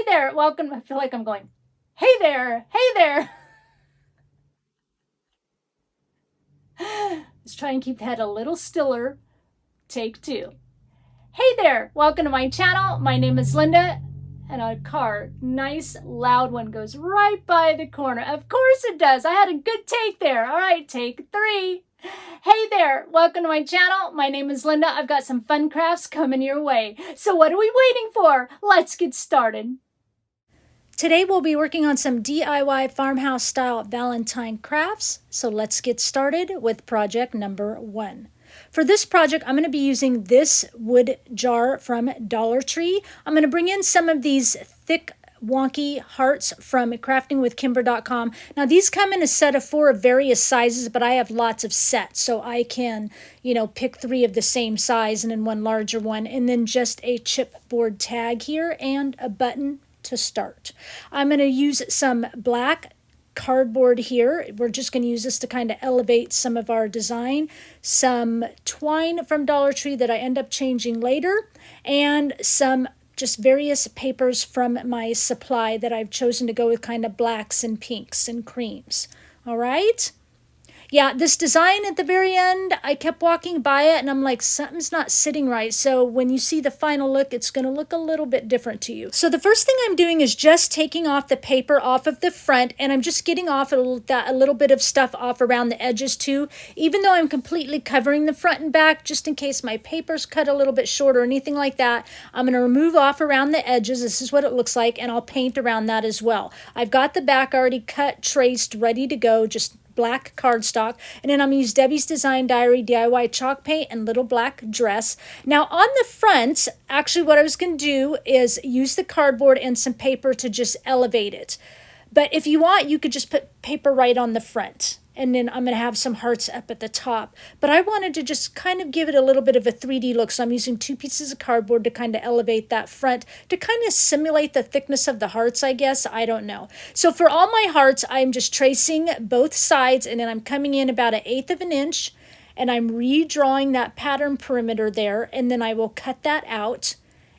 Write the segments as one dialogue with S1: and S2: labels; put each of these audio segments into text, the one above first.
S1: there, welcome. I feel like I'm going, hey there, hey there. Let's try and keep that a little stiller. Take two. Hey there, welcome to my channel. My name is Linda, and a car, nice loud one, goes right by the corner. Of course it does. I had a good take there. All right, take three. Hey there, welcome to my channel. My name is Linda. I've got some fun crafts coming your way. So what are we waiting for? Let's get started. Today we'll be working on some DIY farmhouse style Valentine crafts. So let's get started with project number 1. For this project, I'm going to be using this wood jar from Dollar Tree. I'm going to bring in some of these thick wonky hearts from craftingwithkimber.com. Now these come in a set of 4 of various sizes, but I have lots of sets, so I can, pick 3 of the same size and then one larger one, and then just a chipboard tag here and a button to start. I'm going to use some black cardboard here. We're just going to use this to kind of elevate some of our design. Some twine from Dollar Tree that I end up changing later, and some just various papers from my supply that I've chosen to go with kind of blacks and pinks and creams. All right. Yeah, this design at the very end, I kept walking by it and I'm like, something's not sitting right. So when you see the final look, it's going to look a little bit different to you. So the first thing I'm doing is just taking off the paper off of the front, and I'm just getting off a little bit of stuff off around the edges too, even though I'm completely covering the front and back, just in case my paper's cut a little bit short or anything like that. I'm going to remove off around the edges. This is what it looks like, and I'll paint around that as well. I've got the back already cut, traced, ready to go, just black cardstock, and then I'm going to use Debbie's Design Diary DIY chalk paint and little black dress. Now on the front, actually what I was going to do is use the cardboard and some paper to just elevate it. But if you want, you could just put paper right on the front, and then I'm going to have some hearts up at the top. But I wanted to just kind of give it a little bit of a 3D look, so I'm using 2 pieces of cardboard to kind of elevate that front, to kind of simulate the thickness of the hearts, I guess. I don't know. So for all my hearts, I'm just tracing both sides, and then I'm coming in about 1/8 of an inch, and I'm redrawing that pattern perimeter there, and then I will cut that out.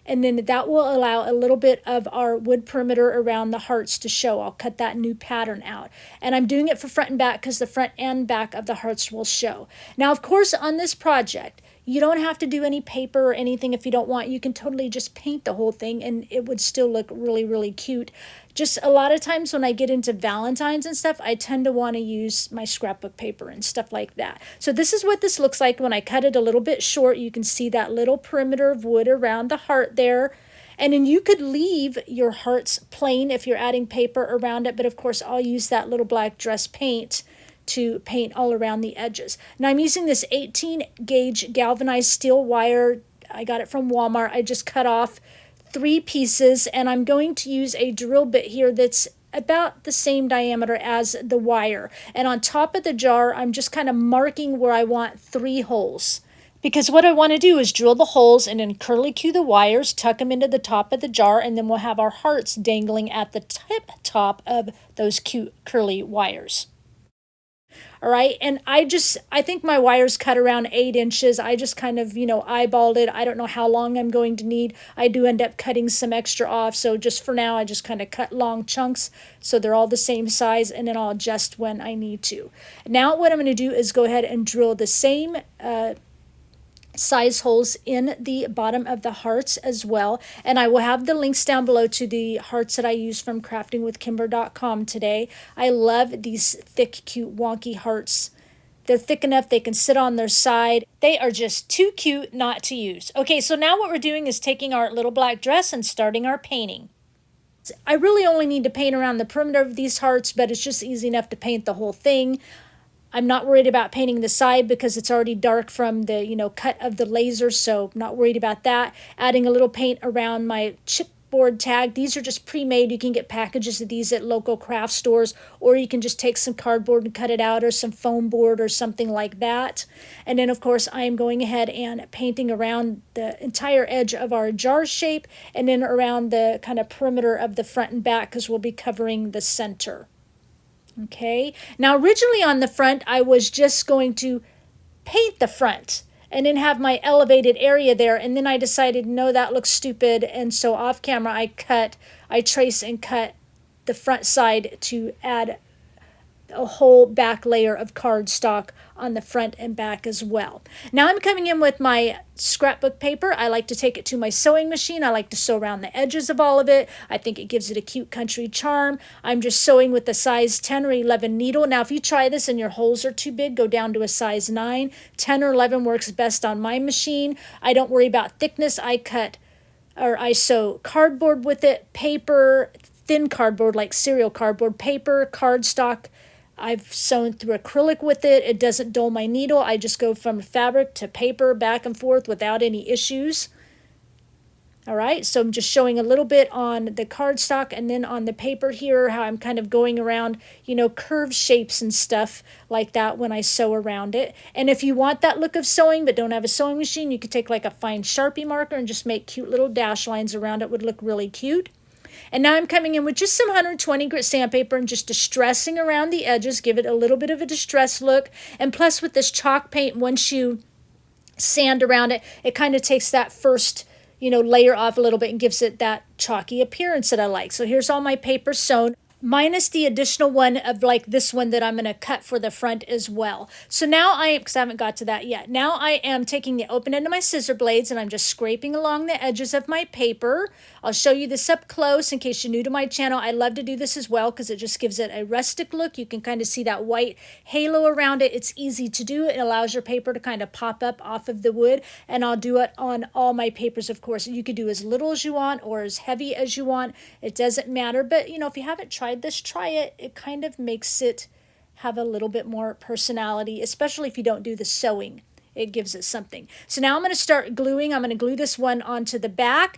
S1: And then that will allow a little bit of our wood perimeter around the hearts to show. I'll cut that new pattern out. And I'm doing it for front and back because the front and back of the hearts will show. Now, of course, on this project, you don't have to do any paper or anything if you don't want. You can totally just paint the whole thing and it would still look really, really cute. Just a lot of times when I get into Valentines and stuff, I tend to want to use my scrapbook paper and stuff like that. So this is what this looks like when I cut it a little bit short. You can see that little perimeter of wood around the heart there. And then you could leave your hearts plain if you're adding paper around it. But of course, I'll use that little black dress paint to paint all around the edges. Now I'm using this 18 gauge galvanized steel wire. I got it from Walmart. I just cut off 3 pieces, and I'm going to use a drill bit here that's about the same diameter as the wire. And on top of the jar, I'm just kind of marking where I want 3 holes. Because what I want to do is drill the holes and then curly cue the wires, tuck them into the top of the jar, and then we'll have our hearts dangling at the top of those cute curly wires. All right, and I think my wire's cut around 8 inches. I just kind of, eyeballed it. I don't know how long I'm going to need. I do end up cutting some extra off, so just for now, I just kind of cut long chunks so they're all the same size, and then I'll adjust when I need to. Now what I'm going to do is go ahead and drill the same size holes in the bottom of the hearts as well, and I will have the links down below to the hearts that I use from craftingwithkimber.com today. I love these thick, cute, wonky hearts. They're thick enough they can sit on their side. They are just too cute not to use. Okay, so now what we're doing is taking our little black dress and starting our painting. I really only need to paint around the perimeter of these hearts, but it's just easy enough to paint the whole thing. I'm not worried about painting the side because it's already dark from the, cut of the laser, so not worried about that. Adding a little paint around my chipboard tag. These are just pre-made. You can get packages of these at local craft stores, or you can just take some cardboard and cut it out, or some foam board or something like that. And then, of course, I am going ahead and painting around the entire edge of our jar shape, and then around the kind of perimeter of the front and back, because we'll be covering the center. Okay, now originally on the front, I was just going to paint the front. and then have my elevated area there. And then I decided, no, that looks stupid. And so off camera, I trace and cut the front side to add a whole back layer of cardstock on the front and back as well. Now I'm coming in with my scrapbook paper. I like to take it to my sewing machine. I like to sew around the edges of all of it. I think it gives it a cute country charm. I'm just sewing with the size 10 or 11 needle. Now if you try this and your holes are too big, go down to a size 9. 10 or 11 works best on my machine. I don't worry about thickness. I sew cardboard with it, paper, thin cardboard like cereal cardboard, paper, cardstock. I've sewn through acrylic with it. It doesn't dull my needle. I just go from fabric to paper back and forth without any issues. All right, so I'm just showing a little bit on the cardstock and then on the paper here, how I'm kind of going around, curved shapes and stuff like that when I sew around it. And if you want that look of sewing but don't have a sewing machine, you could take like a fine Sharpie marker and just make cute little dash lines around it. Would look really cute. And now I'm coming in with just some 120 grit sandpaper and just distressing around the edges, give it a little bit of a distressed look. And plus with this chalk paint, once you sand around it, it kind of takes that first, layer off a little bit and gives it that chalky appearance that I like. So here's all my paper sewn, minus the additional one of like this one that I'm going to cut for the front as well. So now because I haven't got to that yet. Now I am taking the open end of my scissor blades and I'm just scraping along the edges of my paper. I'll show you this up close in case you're new to my channel. I love to do this as well because it just gives it a rustic look. You can kind of see that white halo around it. It's easy to do. It allows your paper to kind of pop up off of the wood, and I'll do it on all my papers, of course. You could do as little as you want or as heavy as you want. It doesn't matter, but if you haven't tried this, try it. It kind of makes it have a little bit more personality, especially if you don't do the sewing. It gives it something. So now I'm going to start gluing. I'm going to glue this one onto the back.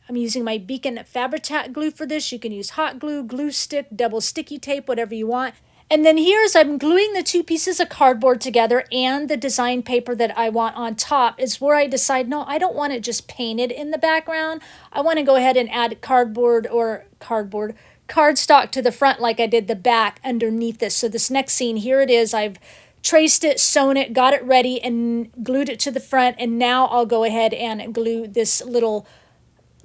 S1: I'm using my Beacon Fabrica glue for this. You can use hot glue, glue stick, double sticky tape, whatever you want. And then here's, I'm gluing the two pieces of cardboard together and the design paper that I want on top is where I decide, no, I don't want it just painted in the background. I want to go ahead and add cardstock to the front like I did the back underneath this. So this next scene, here it is. I've traced it, sewn it, got it ready, and glued it to the front. And now I'll go ahead and glue this little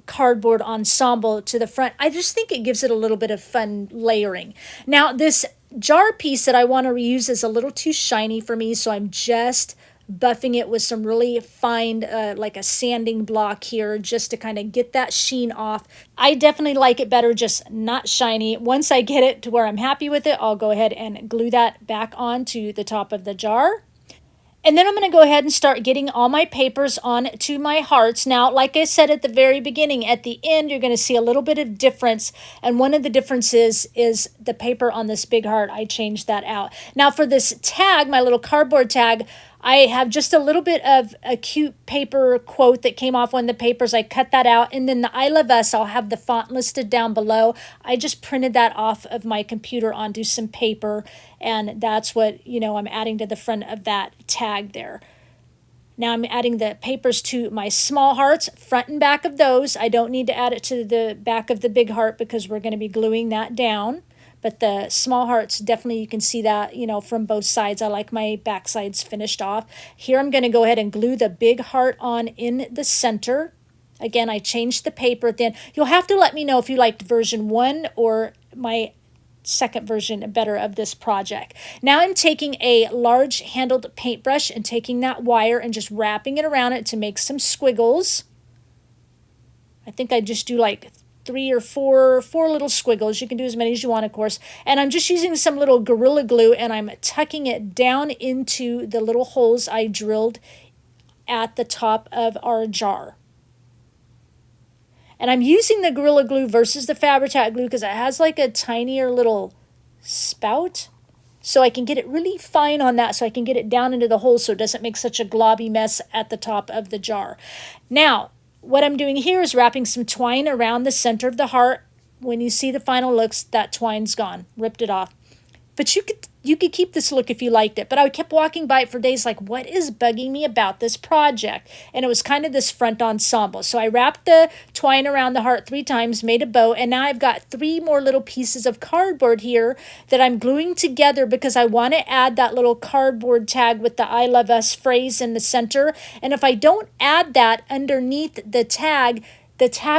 S1: cardboard ensemble to the front. I just think it gives it a little bit of fun layering. Now this jar piece that I want to reuse is a little too shiny for me, so I'm just buffing it with some really fine like a sanding block here just to kind of get that sheen off. I definitely like it better just not shiny. Once I get it to where I'm happy with it, I'll go ahead and glue that back onto the top of the jar. And then I'm going to go ahead and start getting all my papers onto my hearts. Now, like I said at the very beginning, at the end, you're going to see a little bit of difference. And one of the differences is the paper on this big heart. I changed that out. Now, for this tag, my little cardboard tag, I have just a little bit of a cute paper quote that came off one of the papers. I cut that out. And then the I Love Us, I'll have the font listed down below. I just printed that off of my computer onto some paper. And that's what, I'm adding to the front of that tag there. Now I'm adding the papers to my small hearts, front and back of those. I don't need to add it to the back of the big heart because we're going to be gluing that down. But the small hearts, definitely you can see that, from both sides. I like my back sides finished off. Here I'm going to go ahead and glue the big heart on in the center. Again, I changed the paper at the end. You'll have to let me know if you liked version 1 or my second version better of this project. Now I'm taking a large handled paintbrush and taking that wire and just wrapping it around it to make some squiggles. I think I just do like 3 or 4 little squiggles. You can do as many as you want, of course. And I'm just using some little Gorilla Glue and I'm tucking it down into the little holes I drilled at the top of our jar. And I'm using the Gorilla Glue versus the Fabrica glue because it has like a tinier little spout. So I can get it really fine on that so I can get it down into the hole so it doesn't make such a globby mess at the top of the jar. Now, what I'm doing here is wrapping some twine around the center of the heart. When you see the final looks, that twine's gone. Ripped it off. But you could You could keep this look if you liked it, but I kept walking by it for days like, what is bugging me about this project? And it was kind of this front ensemble. So I wrapped the twine around the heart 3 times, made a bow, and now I've got 3 more little pieces of cardboard here that I'm gluing together because I want to add that little cardboard tag with the I love us phrase in the center. And if I don't add that underneath the tag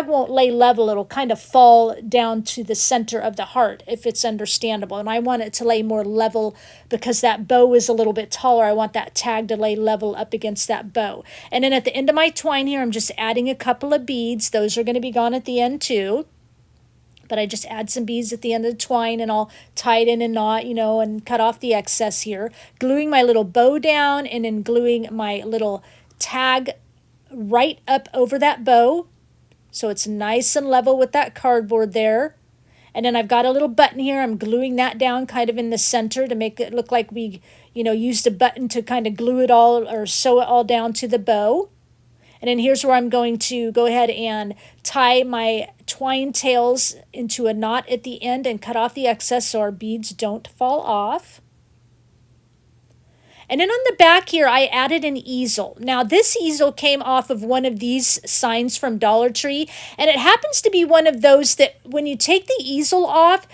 S1: won't lay level. It'll kind of fall down to the center of the heart if it's understandable. And I want it to lay more level because that bow is a little bit taller. I want that tag to lay level up against that bow. And then at the end of my twine here, I'm just adding a couple of beads. Those are going to be gone at the end too. But I just add some beads at the end of the twine and I'll tie it in a knot, and cut off the excess here. Gluing my little bow down and then gluing my little tag right up over that bow. So it's nice and level with that cardboard there. And then I've got a little button here. I'm gluing that down kind of in the center to make it look like we, used a button to kind of glue it all or sew it all down to the bow. And then here's where I'm going to go ahead and tie my twine tails into a knot at the end and cut off the excess so our beads don't fall off. And then on the back here, I added an easel. Now, this easel came off of one of these signs from Dollar Tree, and it happens to be one of those that when you take the easel off,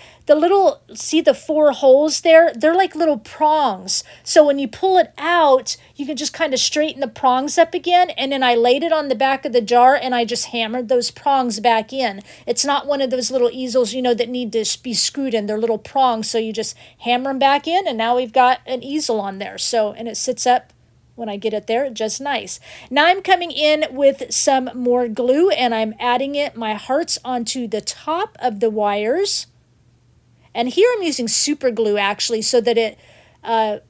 S1: see the 4 holes there? They're like little prongs. So when you pull it out, you can just kind of straighten the prongs up again. And then I laid it on the back of the jar and I just hammered those prongs back in. It's not one of those little easels, that need to be screwed in. They're little prongs. So you just hammer them back in and now we've got an easel on there. And it sits up when I get it there, just nice. Now I'm coming in with some more glue and I'm adding my hearts onto the top of the wires. And here I'm using super glue actually so that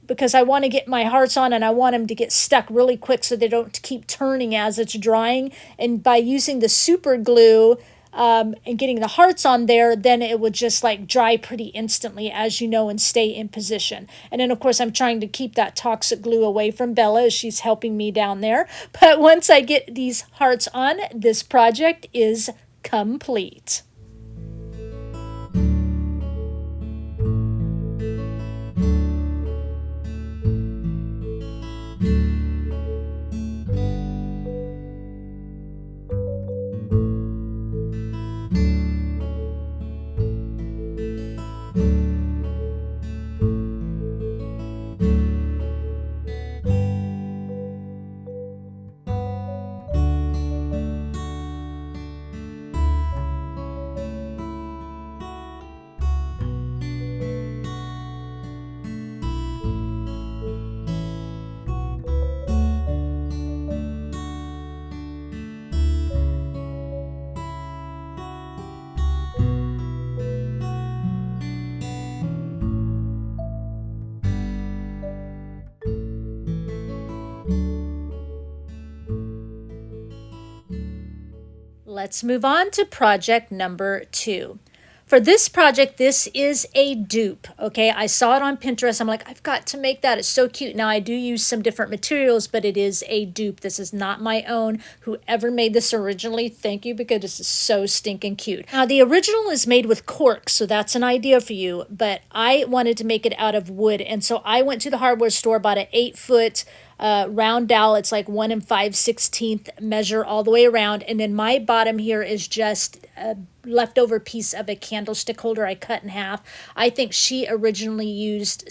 S1: because I want to get my hearts on and I want them to get stuck really quick so they don't keep turning as it's drying. And by using the super glue and getting the hearts on there, then it would just like dry pretty instantly, as you know, and stay in position. And then of course I'm trying to keep that toxic glue away from Bella as she's helping me down there. But once I get these hearts on, this project is complete. Let's move on to project number 2. For this project, this is a dupe, okay? I saw it on Pinterest. I'm like, I've got to make that. It's so cute. Now, I do use some different materials, but it is a dupe. This is not my own. Whoever made this originally, thank you, because this is so stinking cute. Now, the original is made with cork, so that's an idea for you, but I wanted to make it out of wood, and so I went to the hardware store, bought an 8-foot round dowel. It's like 1 5/16 measure all the way around. And then my bottom here is just a leftover piece of a candlestick holder I cut in half. I think she originally used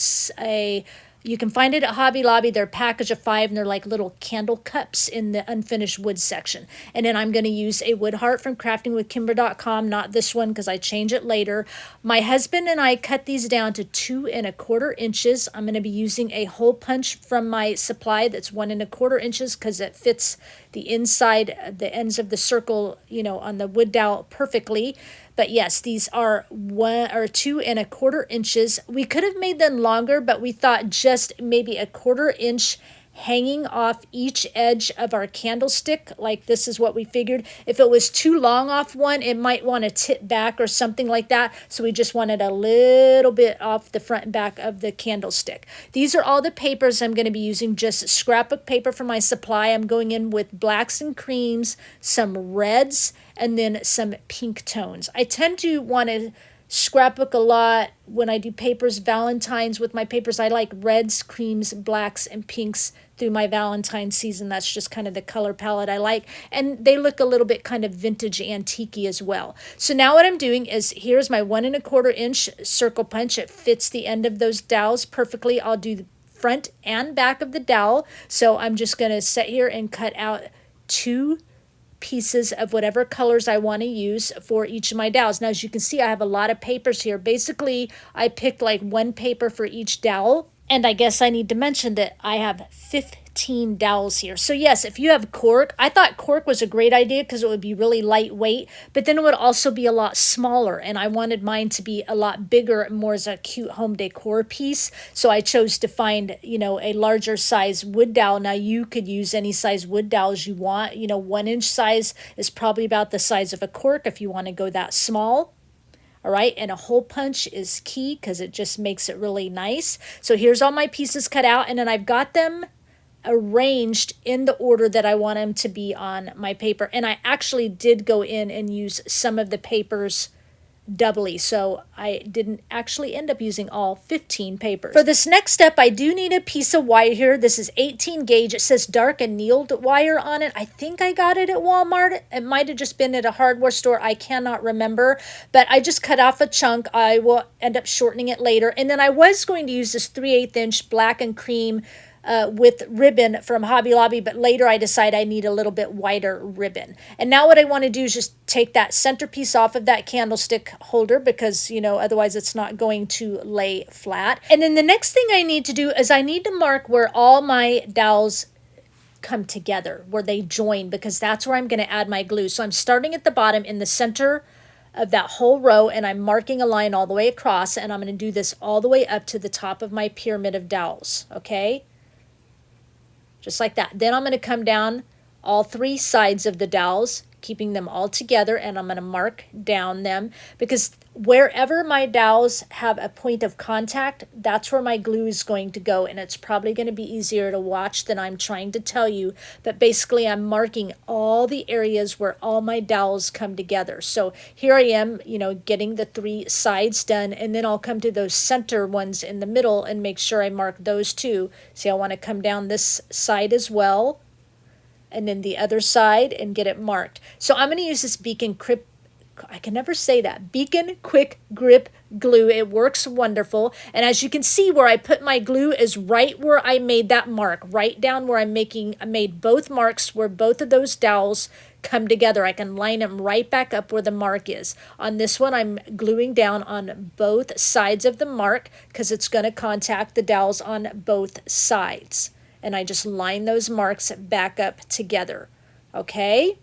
S1: you can find it at Hobby Lobby. They're a package of 5 and they're like little candle cups in the unfinished wood section. And then I'm going to use a wood heart from craftingwithkimber.com, not this one because I change it later. My husband and I cut these down to 2 1/4 inches. I'm going to be using a hole punch from my supply that's 1 1/4 inches because it fits the inside, the ends of the circle, on the wood dowel perfectly. But yes, these are 2 1/4 inches. We could have made them longer, but we thought just maybe 1/4 inch hanging off each edge of our candlestick. Like this is what we figured. If it was too long off one, it might want to tip back or something like that. So we just wanted a little bit off the front and back of the candlestick. These are all the papers I'm going to be using. Just scrapbook paper for my supply. I'm going in with blacks and creams, some reds, and then some pink tones. I tend to want to scrapbook a lot. When I do papers, Valentines with my papers, I like reds, creams, blacks, and pinks through my Valentine season. That's just kind of the color palette I like. And they look a little bit kind of vintage antique-y as well. So now what I'm doing is, here's my 1 1/4 inch circle punch. It fits the end of those dowels perfectly. I'll do the front and back of the dowel. So I'm just going to sit here and cut out 2 pieces of whatever colors I want to use for each of my dowels. Now, as you can see, I have a lot of papers here. Basically, I picked like 1 paper for each dowel. And I guess I need to mention that I have 15 dowels here. So yes, if you have cork, I thought cork was a great idea because it would be really lightweight, but then it would also be a lot smaller. And I wanted mine to be a lot bigger, more as a cute home decor piece. So I chose to find, you know, a larger size wood dowel. Now you could use any size wood dowels you want. You know, 1 inch size is probably about the size of a cork if you want to go that small. All right, and a hole punch is key because it just makes it really nice. So here's all my pieces cut out, and then I've got them arranged in the order that I want them to be on my paper. And I actually did go in and use some of the papers doubly, so I didn't actually end up using all 15 papers. For this next step, I do need a piece of wire here. This is 18 gauge. It says dark annealed wire on it. I think I got it at Walmart. It might have just been at a hardware store. I cannot remember, but I just cut off a chunk. I will end up shortening it later. And then I was going to use this 3/8 inch black and cream with ribbon from Hobby Lobby, but later I decide I need a little bit wider ribbon. And now what I want to do is just take that centerpiece off of that candlestick holder because, you know, otherwise it's not going to lay flat. And then the next thing I need to do is I need to mark where all my dowels come together, where they join, because that's where I'm going to add my glue. So I'm starting at the bottom in the center of that whole row, and I'm marking a line all the way across, and I'm going to do this all the way up to the top of my pyramid of dowels, okay? Just like that. Then I'm going to come down all 3 sides of the dowels, keeping them all together, and I'm going to mark down them because wherever my dowels have a point of contact, that's where my glue is going to go, and it's probably going to be easier to watch than I'm trying to tell you, but basically I'm marking all the areas where all my dowels come together. So here I am, you know, getting the 3 sides done, and then I'll come to those center ones in the middle and make sure I mark those too. See, I want to come down this side as well, and then the other side, and get it marked. So I'm going to use this Beacon Quick, I can never say that, Beacon Quick Grip glue. It works wonderful. And as you can see, where I put my glue is right where I made that mark, right down where I made both marks where both of those dowels come together. I can line them right back up where the mark is. On this one, I'm gluing down on both sides of the mark because it's going to contact the dowels on both sides. And I just line those marks back up together, okay?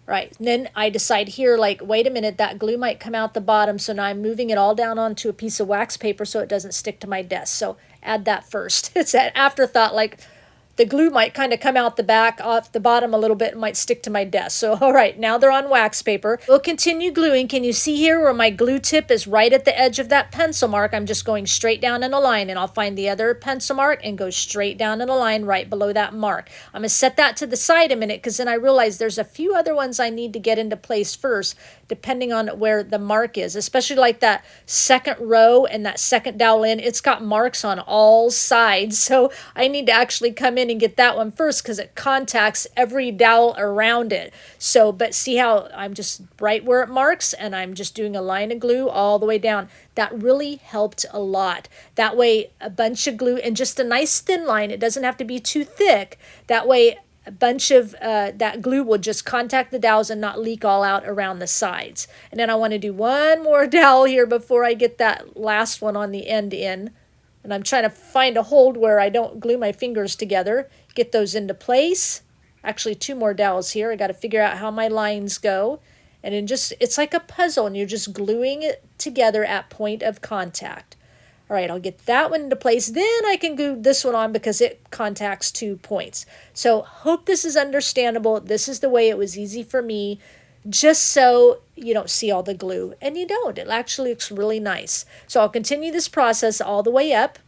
S1: Right, and then I decide here, like, wait a minute, that glue might come out the bottom, so now I'm moving it all down onto a piece of wax paper so it doesn't stick to my desk. So add that first. It's an afterthought, like, the glue might kind of come out the back, off the bottom a little bit, and might stick to my desk. So, all right, now they're on wax paper. We'll continue gluing. Can you see here where my glue tip is right at the edge of that pencil mark? I'm just going straight down in a line, and I'll find the other pencil mark and go straight down in a line right below that mark. I'm going to set that to the side a minute because then I realize there's a few other ones I need to get into place first, depending on where the mark is, especially like that second row and that second dowel in. It's got marks on all sides, so I need to actually come in and get that one first because it contacts every dowel around it. So, but see how I'm just right where it marks, and I'm just doing a line of glue all the way down. That really helped a lot. That way, a bunch of glue and just a nice thin line. It doesn't have to be too thick. That way, a bunch of that glue will just contact the dowels and not leak all out around the sides. And then I want to do one more dowel here before I get that last one on the end in. And I'm trying to find a hold where I don't glue my fingers together. Get those into place. Actually, 2 more dowels here. I got to figure out how my lines go. And then just, it's like a puzzle, and you're just gluing it together at point of contact. All right, I'll get that one into place. Then I can glue this one on because it contacts 2 points. So hope this is understandable. This is the way it was easy for me, just so you don't see all the glue. And you don't. It actually looks really nice. So I'll continue this process all the way up.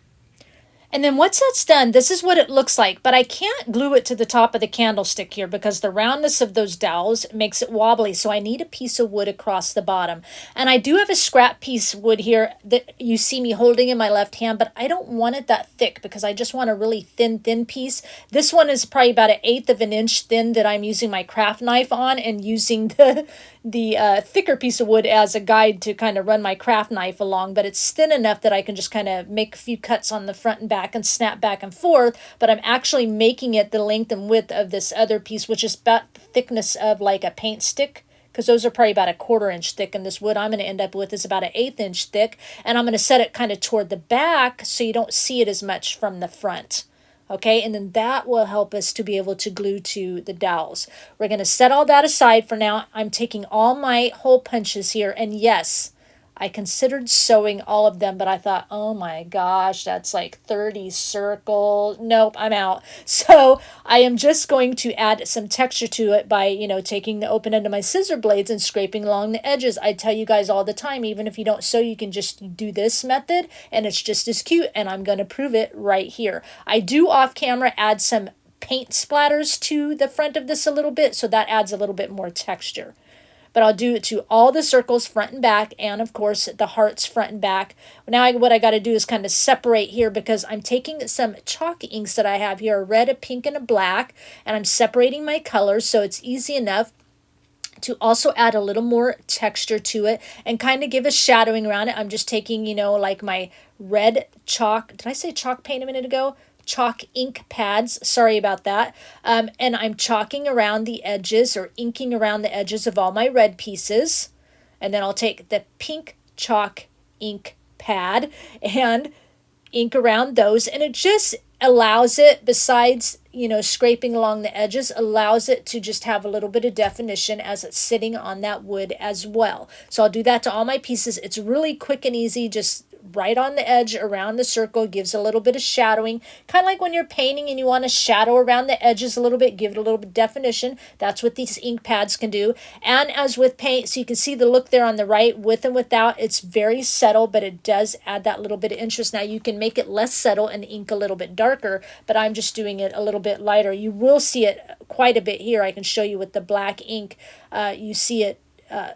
S1: And then once that's done, this is what it looks like, but I can't glue it to the top of the candlestick here because the roundness of those dowels makes it wobbly. So I need a piece of wood across the bottom. And I do have a scrap piece of wood here that you see me holding in my left hand, but I don't want it that thick because I just want a really thin piece. This one is probably about 1/8 of an inch thin that I'm using my craft knife on, and using the thicker piece of wood as a guide to kind of run my craft knife along, but it's thin enough that I can just kind of make a few cuts on the front and back and snap back and forth, but I'm actually making it the length and width of this other piece, which is about the thickness of like a paint stick, because those are probably about 1/4 inch thick, and this wood I'm going to end up with is about 1/8 inch thick, and I'm going to set it kind of toward the back so you don't see it as much from the front. Okay, and then that will help us to be able to glue to the dowels. We're going to set all that aside for now. I'm taking all my hole punches here, and yes, I considered sewing all of them, but I thought, oh my gosh, that's like 30 circles. Nope, I'm out. So I am just going to add some texture to it by, taking the open end of my scissor blades and scraping along the edges. I tell you guys all the time, even if you don't sew, you can just do this method and it's just as cute, and I'm going to prove it right here. I do off camera add some paint splatters to the front of this a little bit, so that adds a little bit more texture. But I'll do it to all the circles front and back, and of course the hearts front and back. Now what I got to do is kind of separate here, because I'm taking some chalk inks that I have here, a red, a pink, and a black, and I'm separating my colors so it's easy enough to also add a little more texture to it and kind of give a shadowing around it. I'm just taking, like my red chalk. Did I say chalk paint a minute ago? Chalk ink pads, sorry about that, and I'm chalking around the edges, or inking around the edges of all my red pieces, and then I'll take the pink chalk ink pad and ink around those, and it just allows it, besides scraping along the edges, allows it to just have a little bit of definition as it's sitting on that wood as well. So I'll do that to all my pieces. It's really quick and easy, just right on the edge around the circle, gives a little bit of shadowing, kind of like when you're painting and you want to shadow around the edges a little bit, give it a little bit of definition. That's what these ink pads can do. And as with paint, so you can see the look there on the right, with and without, it's very subtle, but it does add that little bit of interest. Now you can make it less subtle and ink a little bit darker, but I'm just doing it a little bit lighter. You will see it quite a bit here. I can show you with the black ink. You see it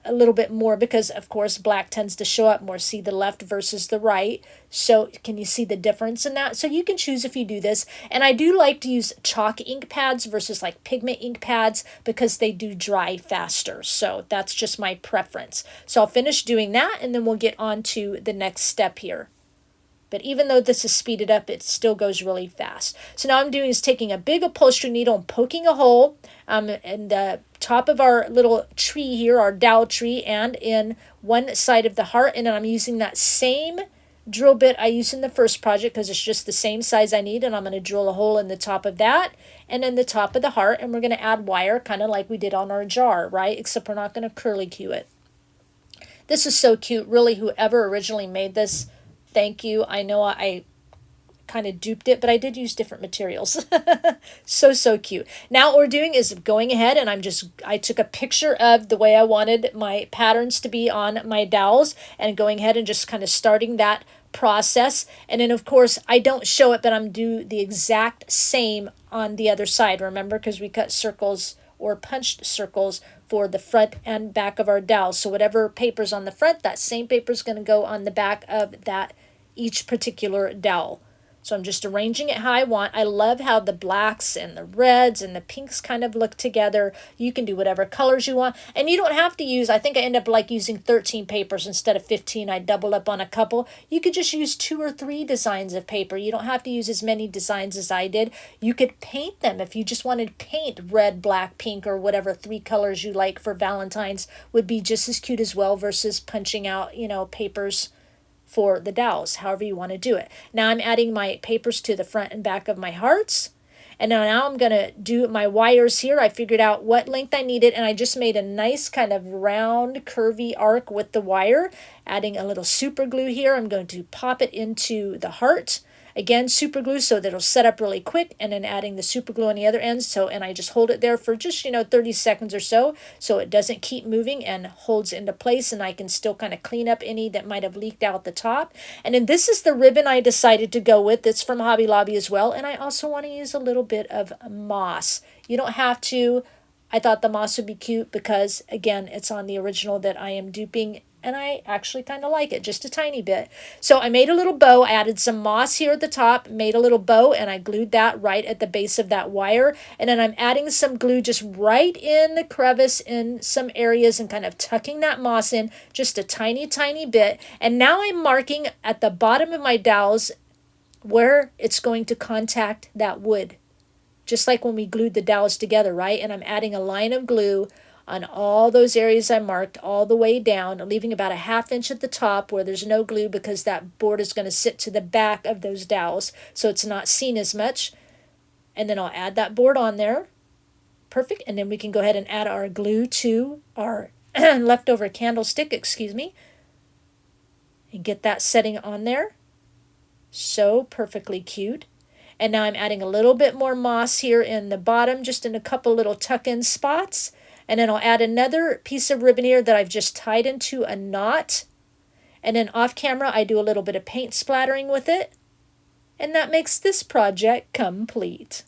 S1: a little bit more, because of course black tends to show up more. See the left versus the right. So can you see the difference in that? So you can choose if you do this. And I do like to use chalk ink pads versus like pigment ink pads, because they do dry faster. So that's just my preference. So I'll finish doing that, and then we'll get on to the next step here. But even though this is speeded up, it still goes really fast. So now I'm doing is taking a big upholstery needle and poking a hole in the top of our little tree here, our dowel tree, and in one side of the heart. And then I'm using that same drill bit I used in the first project, because it's just the same size I need. And I'm going to drill a hole in the top of that and in the top of the heart. And we're going to add wire, kind of like we did on our jar, right? Except we're not going to curly cue it. This is so cute. Really, whoever originally made this, thank you. I know I kind of duped it, but I did use different materials. So cute. Now what we're doing is going ahead, and I took a picture of the way I wanted my patterns to be on my dowels, and going ahead and just kind of starting that process. And then of course I don't show it, but I'm do the exact same on the other side. Remember, because we cut circles or punched circles for the front and back of our dowels. So whatever paper's on the front, that same paper is going to go on the back of that each particular dowel. So I'm just arranging it how I want. I love how the blacks and the reds and the pinks kind of look together. You can do whatever colors you want. And you don't have to use, I think I end up like using 13 papers instead of 15. I doubled up on a couple. You could just use 2 or 3 designs of paper. You don't have to use as many designs as I did. You could paint them if you just wanted to paint red, black, pink, or whatever 3 colors you like for Valentine's would be just as cute as well, versus punching out, papers for the dowels, however you want to do it. Now I'm adding my papers to the front and back of my hearts. And now I'm going to do my wires here. I figured out what length I needed, and I just made a nice kind of round curvy arc with the wire. adding a little super glue here. I'm going to pop it into the heart. Again, super glue so that it'll set up really quick, and then adding the super glue on the other end. And I just hold it there for just, 30 seconds or so it doesn't keep moving and holds into place, and I can still kind of clean up any that might have leaked out the top. And then this is the ribbon I decided to go with. It's from Hobby Lobby as well, and I also want to use a little bit of moss. You don't have to. I thought the moss would be cute because, again, it's on the original that I am duping, and I actually kind of like it, just a tiny bit. So I made a little bow. I added some moss here at the top, made a little bow, and I glued that right at the base of that wire. And then I'm adding some glue just right in the crevice in some areas and kind of tucking that moss in just a tiny, tiny bit. And now I'm marking at the bottom of my dowels where it's going to contact that wood, just like when we glued the dowels together, right? And I'm adding a line of glue on all those areas I marked all the way down, leaving about a 1/2 inch at the top where there's no glue because that board is going to sit to the back of those dowels, so it's not seen as much. And then I'll add that board on there. Perfect. And then we can go ahead and add our glue to our leftover candlestick, and get that setting on there. So perfectly cute. And now I'm adding a little bit more moss here in the bottom, just in a couple little tuck-in spots. And then I'll add another piece of ribbon here that I've just tied into a knot. And then off camera, I do a little bit of paint splattering with it. And that makes this project complete.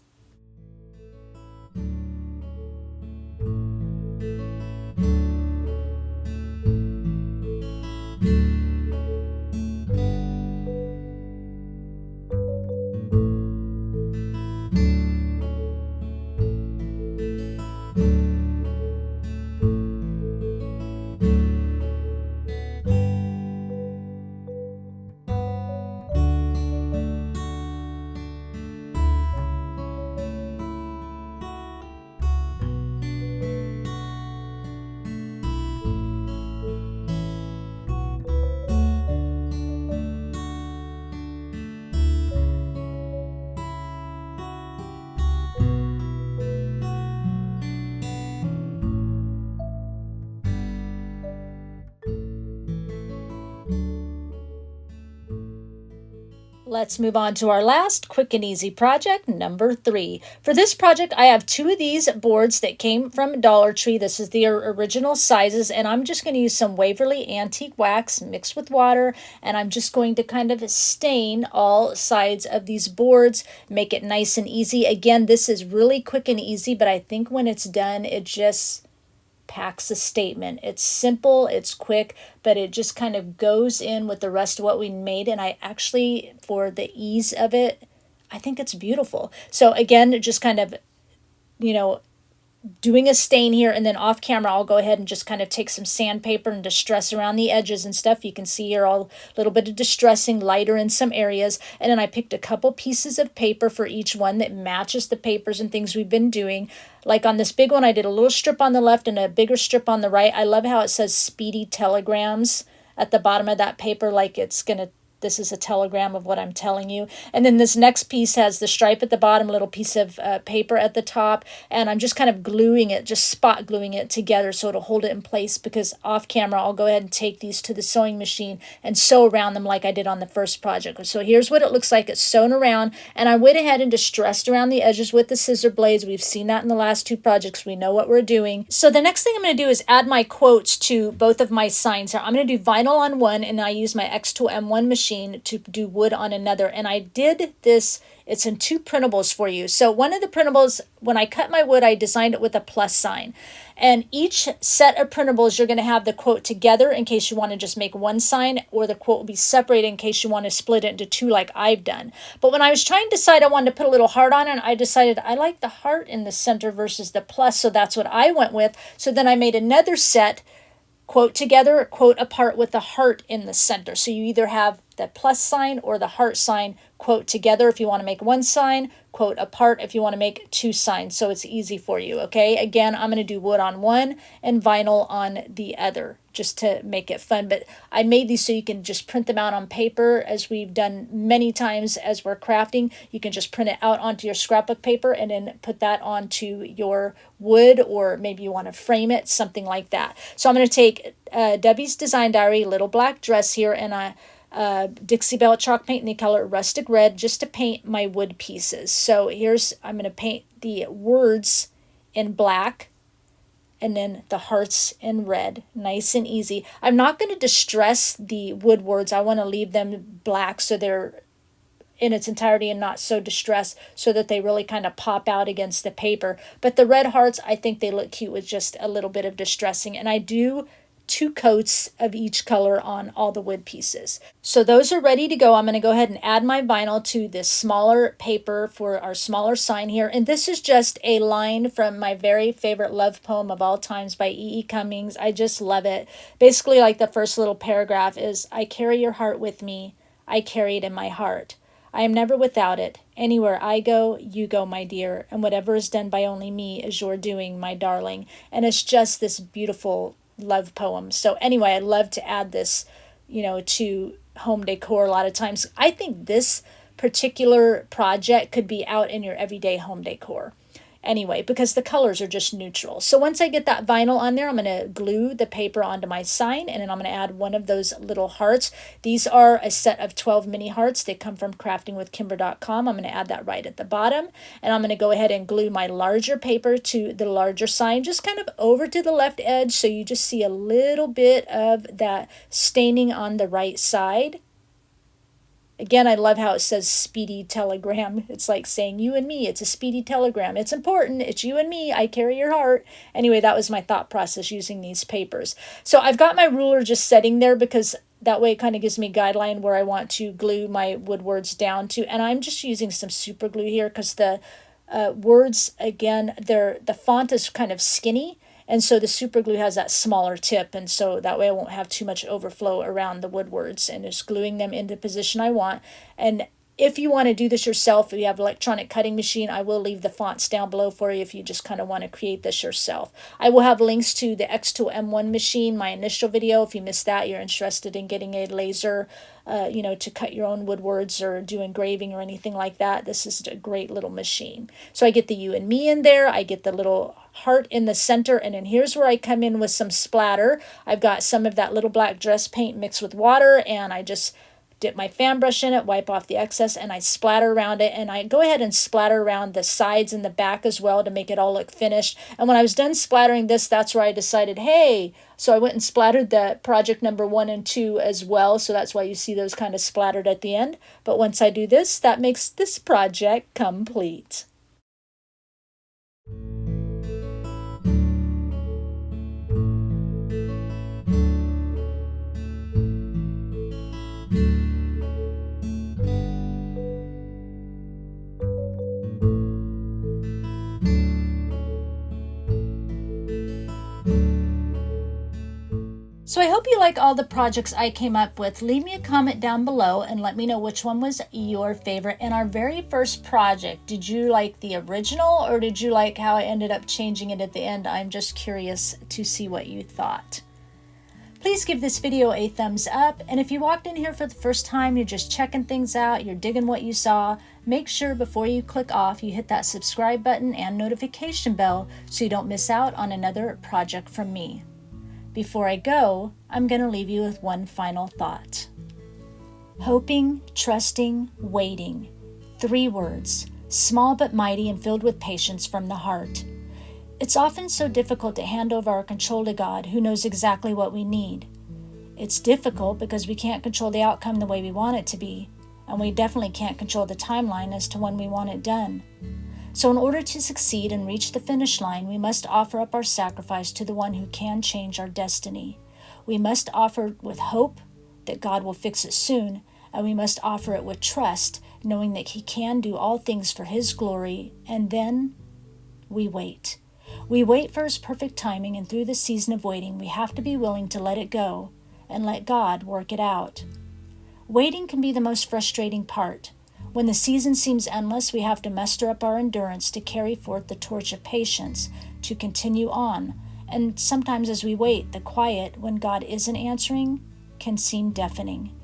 S1: Let's move on to our last quick and easy project, number 3. For this project, I have 2 of these boards that came from Dollar Tree. This is the original sizes, and I'm just going to use some Waverly Antique Wax mixed with water, and I'm just going to kind of stain all sides of these boards, make it nice and easy. Again, this is really quick and easy, but I think when it's done, it just packs a statement. It's simple, it's quick, but it just kind of goes in with the rest of what we made. And I actually, for the ease of it, I think it's beautiful. So again, just kind of, doing a stain here, and then off camera I'll go ahead and just kind of take some sandpaper and distress around the edges and stuff. You can see here all a little bit of distressing, lighter in some areas, and then I picked a couple pieces of paper for each one that matches the papers and things we've been doing. Like on this big one, I did a little strip on the left and a bigger strip on the right. I love how it says Speedy Telegrams at the bottom of that paper, like it's gonna, this is a telegram of what I'm telling you. And then this next piece has the stripe at the bottom, a little piece of paper at the top. And I'm just kind of gluing it, just spot gluing it together so it'll hold it in place, because off camera, I'll go ahead and take these to the sewing machine and sew around them like I did on the first project. So here's what it looks like. It's sewn around, and I went ahead and distressed around the edges with the scissor blades. We've seen that in the last 2 projects. We know what we're doing. So the next thing I'm going to do is add my quotes to both of my signs. I'm going to do vinyl on one, and I use my XTool M1 machine to do wood on another. And I did this, it's in 2 printables for you. So one of the printables, when I cut my wood, I designed it with a plus sign. And each set of printables, you're going to have the quote together in case you want to just make one sign, or the quote will be separated in case you want to split it into 2 like I've done. But when I was trying to decide, I wanted to put a little heart on it, I decided I like the heart in the center versus the plus, so that's what I went with. So then I made another set, quote together, quote apart, with the heart in the center. So you either have the plus sign or the heart sign quote together if you want to make one sign, quote apart if you want to make two signs, so it's easy for you, okay? Again, I'm going to do wood on one and vinyl on the other just to make it fun, but I made these so you can just print them out on paper, as we've done many times as we're crafting. You can just print it out onto your scrapbook paper and then put that onto your wood, or maybe you want to frame it, something like that. So I'm going to take Debbie's Design Diary little black dress here, and Dixie Belle chalk paint in the color Rustic Red, just to paint my wood pieces. So I'm going to paint the words in black and then the hearts in red, nice and easy. I'm not going to distress the wood words. I want to leave them black so they're in its entirety and not so distressed, so that they really kind of pop out against the paper. But the red hearts, I think they look cute with just a little bit of distressing, and I do 2 coats of each color on all the wood pieces. So those are ready to go. I'm going to go ahead and add my vinyl to this smaller paper for our smaller sign here. And this is just a line from my very favorite love poem of all times by E. E. Cummings. I just love it. Basically, like the first little paragraph is, I carry your heart with me. I carry it in my heart. I am never without it. Anywhere I go, you go, my dear. And whatever is done by only me is your doing, my darling. And it's just this beautiful love poem. So anyway, I love to add this, to home decor a lot of times. I think this particular project could be out in your everyday home decor. Anyway, because the colors are just neutral. So once I get that vinyl on there, I'm going to glue the paper onto my sign, and then I'm going to add one of those little hearts. These are a set of 12 mini hearts. They come from craftingwithkimber.com. I'm going to add that right at the bottom, and I'm going to go ahead and glue my larger paper to the larger sign, just kind of over to the left edge, so you just see a little bit of that staining on the right side. Again, I love how it says speedy telegram. It's like saying you and me. It's a speedy telegram. It's important. It's you and me. I carry your heart. Anyway, that was my thought process using these papers. So I've got my ruler just setting there because that way it kind of gives me guideline where I want to glue my wood words down to. And I'm just using some super glue here because the words, again, the font is kind of skinny. And so the super glue has that smaller tip, and so that way I won't have too much overflow around the wood words, and just gluing them into the position I want. And if you want to do this yourself, if you have an electronic cutting machine, I will leave the fonts down below for you if you just kind of want to create this yourself. I will have links to the XTool M1 machine, my initial video. If you missed that, you're interested in getting a laser, to cut your own wood words or do engraving or anything like that. This is a great little machine. So I get the you and me in there. I get the little heart in the center, and then here's where I come in with some splatter. I've got some of that little black dress paint mixed with water, and I just dip my fan brush in it, wipe off the excess, and I splatter around it. And I go ahead and splatter around the sides and the back as well to make it all look finished. And when I was done splattering this, that's where I decided, hey, so I went and splattered the project number 1 and 2 as well. So that's why you see those kind of splattered at the end. But once I do this, that makes this project complete. So I hope you like all the projects I came up with. Leave me a comment down below and let me know which one was your favorite. In our very first project, did you like the original, or did you like how I ended up changing it at the end? I'm just curious to see what you thought. Please give this video a thumbs up, and if you walked in here for the first time, you're just checking things out, you're digging what you saw, make sure before you click off you hit that subscribe button and notification bell so you don't miss out on another project from me. Before I go, I'm going to leave you with one final thought. Hoping, trusting, waiting. 3 words, small but mighty and filled with patience from the heart. It's often so difficult to hand over our control to God, who knows exactly what we need. It's difficult because we can't control the outcome the way we want it to be, and we definitely can't control the timeline as to when we want it done. So in order to succeed and reach the finish line, we must offer up our sacrifice to the one who can change our destiny. We must offer with hope that God will fix it soon, and we must offer it with trust, knowing that He can do all things for His glory, and then we wait. We wait for His perfect timing, and through the season of waiting, we have to be willing to let it go and let God work it out. Waiting can be the most frustrating part. When the season seems endless, we have to muster up our endurance to carry forth the torch of patience, to continue on. And sometimes as we wait, the quiet, when God isn't answering, can seem deafening.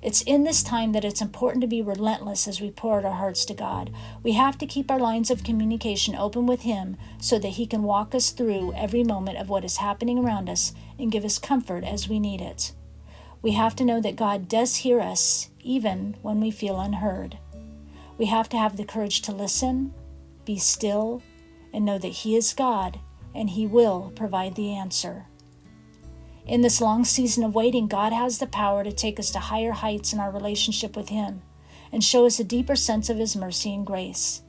S1: It's in this time that it's important to be relentless as we pour out our hearts to God. We have to keep our lines of communication open with Him so that He can walk us through every moment of what is happening around us and give us comfort as we need it. We have to know that God does hear us, even when we feel unheard. We have to have the courage to listen, be still, and know that He is God and He will provide the answer. In this long season of waiting, God has the power to take us to higher heights in our relationship with Him and show us a deeper sense of His mercy and grace.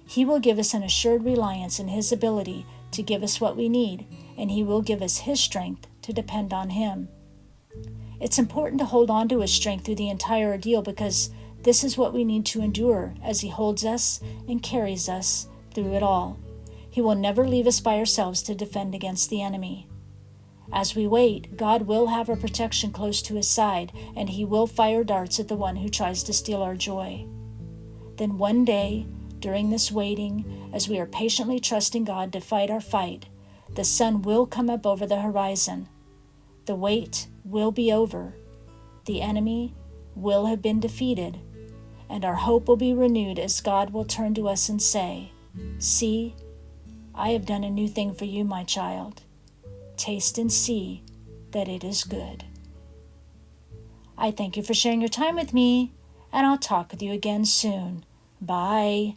S1: He will give us an assured reliance in His ability to give us what we need, and He will give us His strength to depend on Him. It's important to hold on to His strength through the entire ordeal because this is what we need to endure as He holds us and carries us through it all. He will never leave us by ourselves to defend against the enemy. As we wait, God will have our protection close to His side, and He will fire darts at the one who tries to steal our joy. Then one day, during this waiting, as we are patiently trusting God to fight our fight, the sun will come up over the horizon. The wait will be over. The enemy will have been defeated, and our hope will be renewed as God will turn to us and say, "See, I have done a new thing for you, my child. Taste and see that it is good." I thank you for sharing your time with me, and I'll talk with you again soon. Bye.